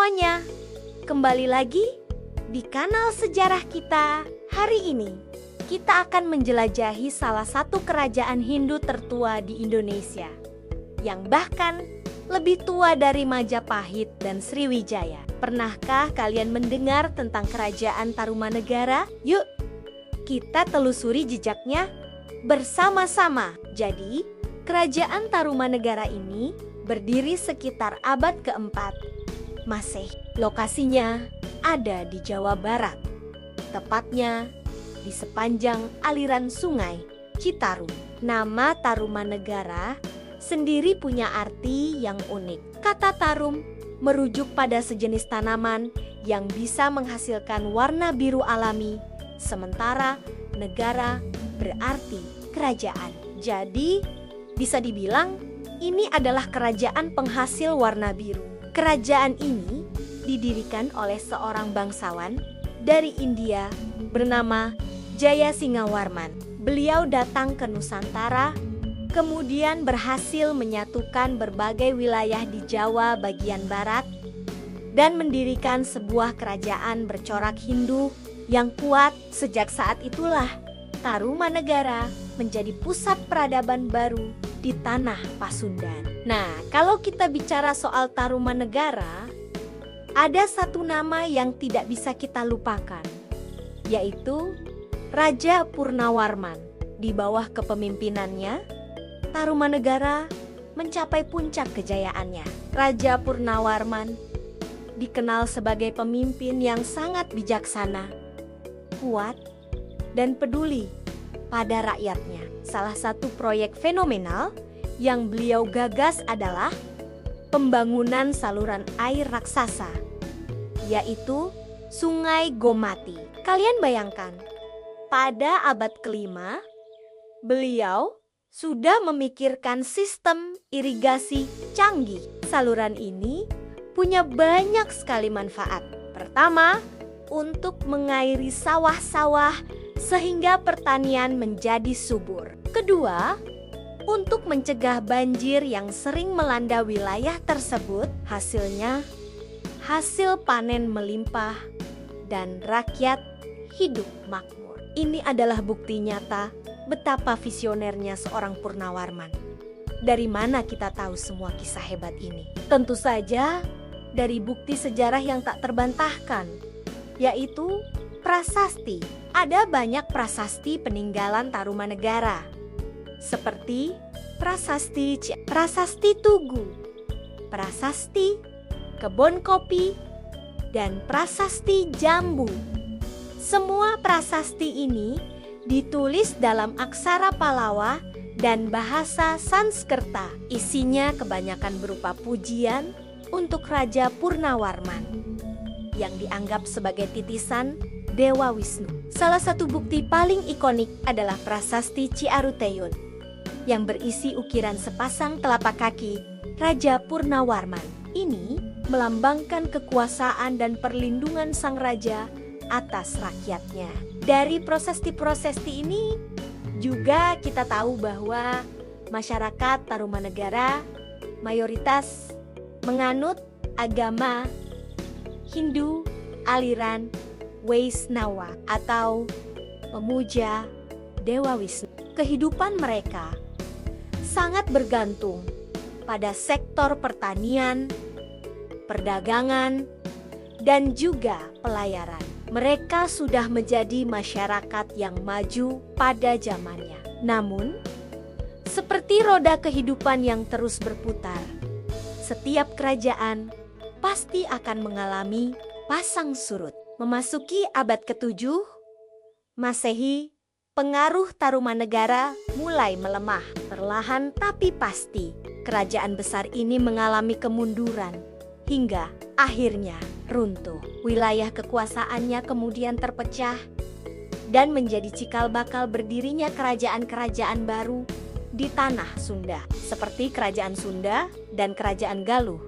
semuanya, kembali lagi di kanal sejarah kita. Hari ini kita akan menjelajahi salah satu kerajaan Hindu tertua di Indonesia, yang bahkan lebih tua dari Majapahit dan Sriwijaya. Pernahkah kalian mendengar tentang kerajaan Tarumanegara? Yuk, kita telusuri jejaknya bersama-sama. Jadi, kerajaan Tarumanegara ini berdiri sekitar abad keempat Masehi. Lokasinya ada di Jawa Barat, tepatnya di sepanjang aliran sungai Citarum. Nama Tarumanegara sendiri punya arti yang unik. Kata tarum merujuk pada sejenis tanaman yang bisa menghasilkan warna biru alami, sementara negara berarti kerajaan. Jadi, bisa dibilang ini adalah kerajaan penghasil warna biru. Kerajaan ini didirikan oleh seorang bangsawan dari India bernama Jayasingawarman. Beliau datang ke Nusantara, kemudian berhasil menyatukan berbagai wilayah di Jawa bagian barat dan mendirikan sebuah kerajaan bercorak Hindu yang kuat. Sejak saat itulah Tarumanegara menjadi pusat peradaban baru di tanah Pasundan. Nah, kalau kita bicara soal Tarumanegara, ada satu nama yang tidak bisa kita lupakan, yaitu Raja Purnawarman. Di bawah kepemimpinannya, Tarumanegara mencapai puncak kejayaannya. Raja Purnawarman dikenal sebagai pemimpin yang sangat bijaksana, kuat, dan peduli pada rakyatnya. Salah satu proyek fenomenal yang beliau gagas adalah pembangunan saluran air raksasa, yaitu Sungai Gomati. Kalian bayangkan, pada abad kelima, beliau sudah memikirkan sistem irigasi canggih. Saluran ini punya banyak sekali manfaat. Pertama, untuk mengairi sawah-sawah sehingga pertanian menjadi subur. Kedua, untuk mencegah banjir yang sering melanda wilayah tersebut. Hasilnya, hasil panen melimpah dan rakyat hidup makmur. Ini adalah bukti nyata betapa visionernya seorang Purnawarman. Dari mana kita tahu semua kisah hebat ini? Tentu saja dari bukti sejarah yang tak terbantahkan, yaitu prasasti. Ada banyak prasasti peninggalan Tarumanegara, seperti prasasti Tugu, prasasti kebun kopi, dan prasasti jambu. Semua prasasti ini ditulis dalam aksara Palawa dan bahasa Sanskerta. Isinya kebanyakan berupa pujian untuk Raja Purnawarman yang dianggap sebagai titisan Dewa Wisnu. Salah satu bukti paling ikonik adalah prasasti Ciaruteyun yang berisi ukiran sepasang telapak kaki Raja Purnawarman. Ini melambangkan kekuasaan dan perlindungan sang raja atas rakyatnya. Dari prasasti-prasasti ini juga kita tahu bahwa masyarakat Tarumanegara mayoritas menganut agama Hindu aliran Waisnawa atau memuja Dewa Wisnu. Kehidupan mereka sangat bergantung pada sektor pertanian, perdagangan, dan juga pelayaran. Mereka sudah menjadi masyarakat yang maju pada zamannya. Namun, seperti roda kehidupan yang terus berputar, setiap kerajaan pasti akan mengalami pasang surut. Memasuki abad ke-7 Masehi, pengaruh Tarumanegara mulai melemah. Perlahan tapi pasti, kerajaan besar ini mengalami kemunduran hingga akhirnya runtuh. Wilayah kekuasaannya kemudian terpecah dan menjadi cikal bakal berdirinya kerajaan-kerajaan baru di tanah Sunda, seperti Kerajaan Sunda dan Kerajaan Galuh,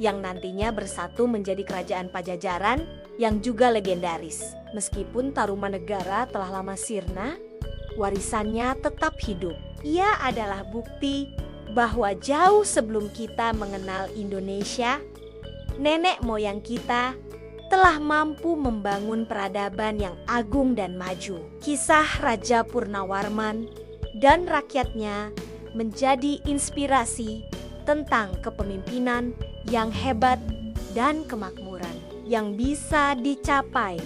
yang nantinya bersatu menjadi Kerajaan Pajajaran yang juga legendaris. Meskipun Tarumanegara telah lama sirna, warisannya tetap hidup. Ia adalah bukti bahwa jauh sebelum kita mengenal Indonesia, nenek moyang kita telah mampu membangun peradaban yang agung dan maju. Kisah Raja Purnawarman dan rakyatnya menjadi inspirasi tentang kepemimpinan yang hebat dan kemakmuran yang bisa dicapai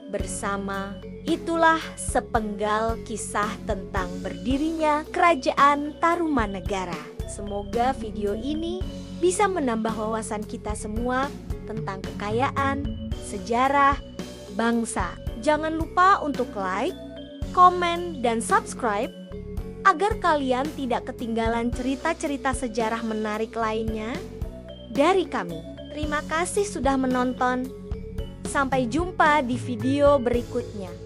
bersama. Itulah sepenggal kisah tentang berdirinya Kerajaan Tarumanegara. Semoga video ini bisa menambah wawasan kita semua tentang kekayaan, sejarah, bangsa. Jangan lupa untuk like, komen, dan subscribe agar kalian tidak ketinggalan cerita-cerita sejarah menarik lainnya dari kami. Terima kasih sudah menonton. Sampai jumpa di video berikutnya.